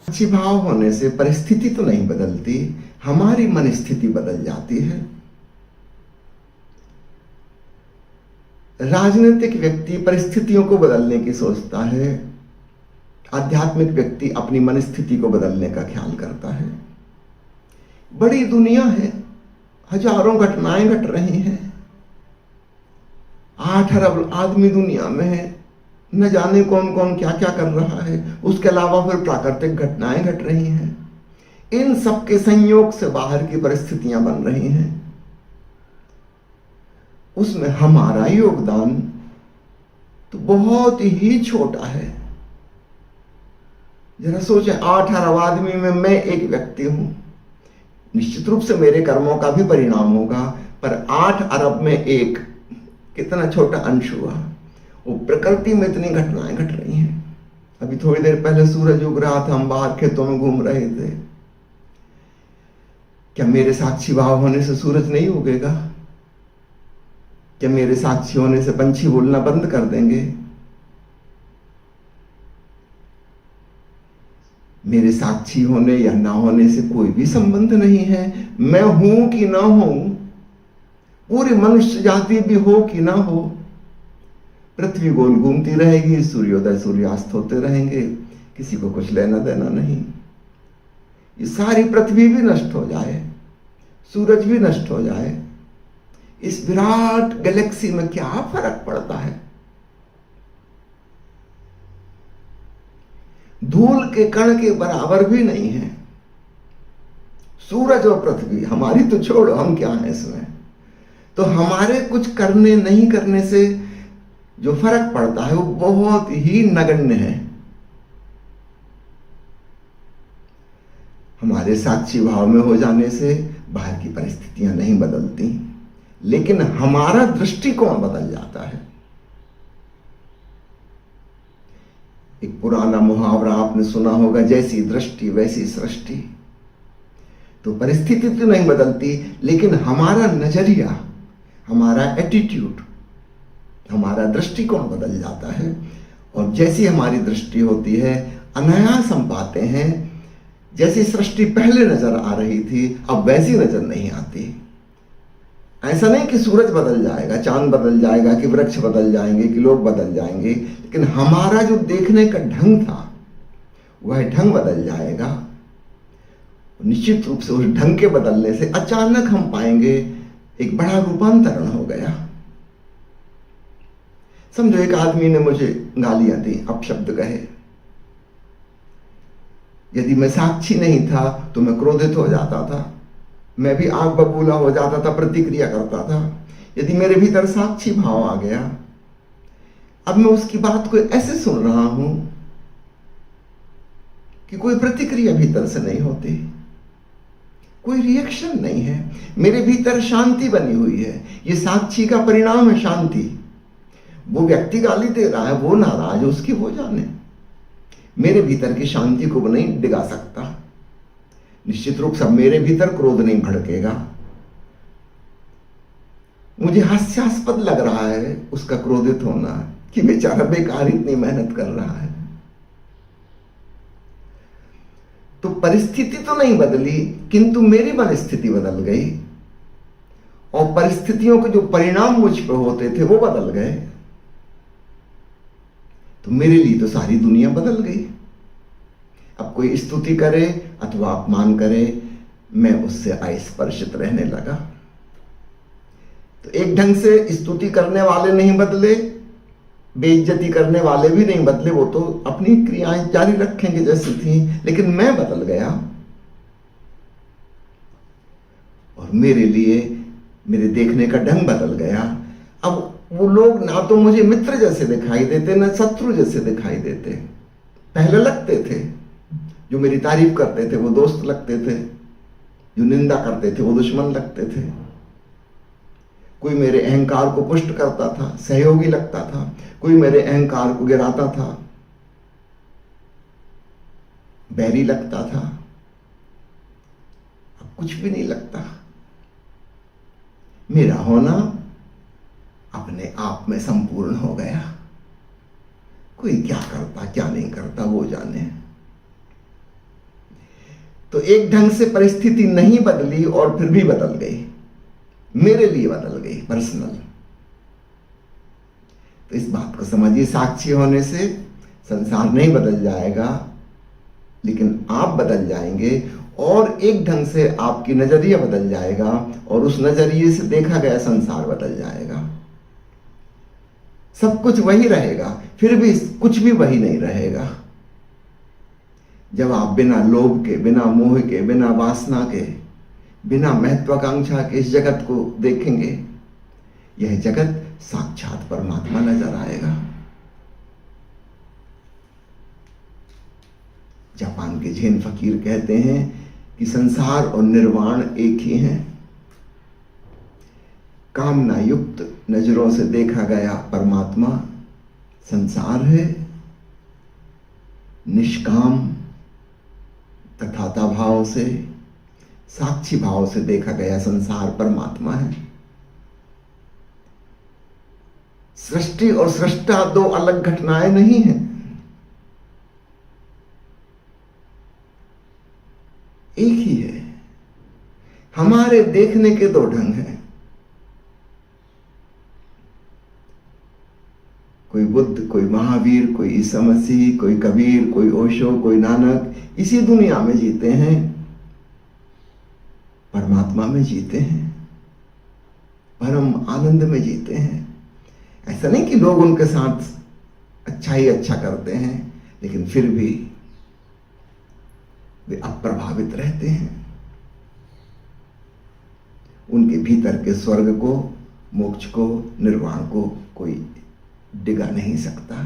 अच्छी भाव होने से परिस्थिति तो नहीं बदलती, हमारी मन स्थिति बदल जाती है। राजनीतिक व्यक्ति परिस्थितियों को बदलने की सोचता है, आध्यात्मिक व्यक्ति अपनी मन स्थिति को बदलने का ख्याल करता है। बड़ी दुनिया है, हजारों घटनाएं घट रही हैं, 8 अरब आदमी दुनिया में है, न जाने कौन कौन क्या क्या कर रहा है। उसके अलावा फिर प्राकृतिक घटनाएं घट रही हैं। इन सब के संयोग से बाहर की परिस्थितियां बन रही हैं, उसमें हमारा योगदान तो बहुत ही छोटा है। जरा सोचें, 8 अरब आदमी में मैं एक व्यक्ति हूं। निश्चित रूप से मेरे कर्मों का भी परिणाम होगा, पर 8 अरब में एक कितना छोटा अंश हुआ। वो प्रकृति में इतनी घटनाएं घट रही हैं। अभी थोड़ी देर पहले सूरज उग रहा था, हम बाहर खेतों में घूम रहे थे। क्या मेरे साक्षी भाव होने से सूरज नहीं उगेगा? क्या मेरे साक्षी होने से पंछी बोलना बंद कर देंगे? मेरे साक्षी होने या ना होने से कोई भी संबंध नहीं है। मैं हूं कि ना हूं, पूरी मनुष्य जाति भी हो कि ना हो, पृथ्वी गोल घूमती रहेगी, सूर्योदय सूर्यास्त होते रहेंगे, किसी को कुछ लेना देना नहीं। ये सारी पृथ्वी भी नष्ट हो जाए, सूरज भी नष्ट हो जाए, इस विराट गैलेक्सी में क्या फर्क पड़ता है? धूल के कण के बराबर भी नहीं है सूरज और पृथ्वी। हमारी तो छोड़ो, हम क्या हैं इसमें। तो हमारे कुछ करने नहीं करने से जो फर्क पड़ता है वो बहुत ही नगण्य है। हमारे साक्षी भाव में हो जाने से बाहर की परिस्थितियां नहीं बदलती, लेकिन हमारा दृष्टिकोण बदल जाता है। एक पुराना मुहावरा आपने सुना होगा, जैसी दृष्टि वैसी सृष्टि। तो परिस्थिति तो नहीं बदलती, लेकिन हमारा नजरिया, हमारा एटीट्यूड, हमारा दृष्टिकोण बदल जाता है। और जैसी हमारी दृष्टि होती है, अनायास हम पाते हैं जैसी सृष्टि पहले नजर आ रही थी अब वैसी नजर नहीं आती। ऐसा नहीं कि सूरज बदल जाएगा, चांद बदल जाएगा, कि वृक्ष बदल जाएंगे, कि लोग बदल जाएंगे, लेकिन हमारा जो देखने का ढंग था वह ढंग बदल जाएगा। निश्चित रूप से उस ढंग के बदलने से अचानक हम पाएंगे एक बड़ा रूपांतरण हो गया। समझो, एक आदमी ने मुझे गालियां दी, अपशब्द कहे। यदि मैं साक्षी नहीं था तो मैं क्रोधित हो जाता था, मैं भी आग बबूला हो जाता था, प्रतिक्रिया करता था। यदि मेरे भीतर साक्षी भाव आ गया, अब मैं उसकी बात को ऐसे सुन रहा हूं कि कोई प्रतिक्रिया भीतर से नहीं होती, कोई रिएक्शन नहीं है, मेरे भीतर शांति बनी हुई है। ये साक्षी का परिणाम है, शांति। वो व्यक्ति गाली दे रहा है, वो नाराज है, उसकी वो जाने। मेरे भीतर की शांति को वो नहीं डिगा सकता। निश्चित रूप से मेरे भीतर क्रोध नहीं भड़केगा। मुझे हास्यास्पद लग रहा है उसका क्रोधित होना, कि बेचारा बेकार इतनी मेहनत कर रहा है। तो परिस्थिति तो नहीं बदली, किंतु मेरी मनस्थिति बदल गई, और परिस्थितियों के जो परिणाम मुझ पर होते थे वो बदल गए। तो मेरे लिए तो सारी दुनिया बदल गई। अब कोई स्तुति करे अथवा अपमान करे, मैं उससे अस्पर्शित रहने लगा। तो एक ढंग से स्तुति करने वाले नहीं बदले, बेइज्जती करने वाले भी नहीं बदले, वो तो अपनी क्रियाएं जारी रखेंगे जैसी थी, लेकिन मैं बदल गया। और मेरे लिए मेरे देखने का ढंग बदल गया। अब वो लोग ना तो मुझे मित्र जैसे दिखाई देते, ना शत्रु जैसे दिखाई देते। पहले लगते थे, जो मेरी तारीफ करते थे वो दोस्त लगते थे, जो निंदा करते थे वो दुश्मन लगते थे। कोई मेरे अहंकार को पुष्ट करता था, सहयोगी लगता था, कोई मेरे अहंकार को गिराता था, बैरी लगता था। अब कुछ भी नहीं लगता। मेरा होना अपने आप में संपूर्ण हो गया। कोई क्या करता क्या नहीं करता वो जाने। तो एक ढंग से परिस्थिति नहीं बदली और फिर भी बदल गई, मेरे लिए बदल गई पर्सनल। तो इस बात को समझिए, साक्षी होने से संसार नहीं बदल जाएगा, लेकिन आप बदल जाएंगे और एक ढंग से आपकी नजरिया बदल जाएगा और उस नजरिए से देखा गया संसार बदल जाएगा। सब कुछ वही रहेगा, फिर भी कुछ भी वही नहीं रहेगा। जब आप बिना लोभ के, बिना मोह के, बिना वासना के, बिना महत्वाकांक्षा के इस जगत को देखेंगे, यह जगत साक्षात परमात्मा नजर आएगा। जापान के जैन फकीर कहते हैं कि संसार और निर्वाण एक ही हैं। कामना युक्त नजरों से देखा गया परमात्मा संसार है, निष्काम तथाता भाव से, साक्षी भाव से देखा गया संसार परमात्मा है। सृष्टि और सृष्टा दो अलग घटनाएं नहीं हैं, एक ही है। हमारे देखने के दो ढंग हैं। कोई बुद्ध, कोई महावीर, कोई ईसा मसीह, कोई कबीर, कोई ओशो, कोई नानक इसी दुनिया में जीते हैं, परमात्मा में जीते हैं, परम आनंद में जीते हैं। ऐसा नहीं कि लोग उनके साथ अच्छा ही अच्छा करते हैं, लेकिन फिर भी वे अप्रभावित रहते हैं। उनके भीतर के स्वर्ग को, मोक्ष को, निर्वाण को कोई डिगा नहीं सकता।